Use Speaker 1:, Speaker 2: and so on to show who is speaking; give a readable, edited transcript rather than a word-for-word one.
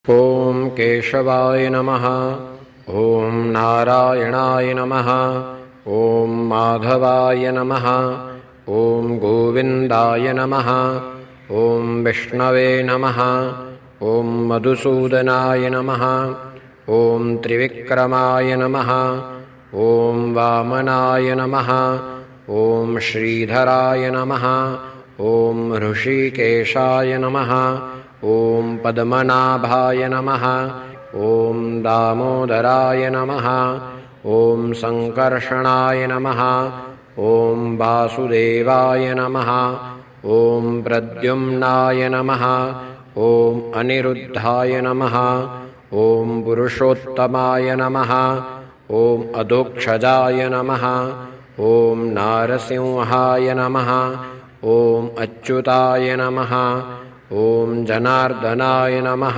Speaker 1: ॐ केशवाय नमः। ॐ नारायणाय नमः। ॐ माधवाय नमः। ॐ गोविन्दाय नमः। ॐ विष्णवे नमः। ॐ मधुसूदनाय नमः। ॐ त्रिविक्रमाय नमः। ॐ वामनाय नमः। ॐ श्रीधराय नमः। ॐ ऋषिकेशाय नमः। ॐ पद्मनाभाय नमः। ॐ दामोदराय नमः। ॐ सङ्कर्षणाय नमः। ॐ वासुदेवाय नमः। ॐ प्रद्युम्नाय नमः। ॐ अनिरुद्धाय नमः। ॐ पुरुषोत्तमाय नमः। ॐ अधोक्षजाय नमः। ॐ नारसिंहाय नमः। ॐ अच्युताय नमः। ॐ जनार्दनाय नमः।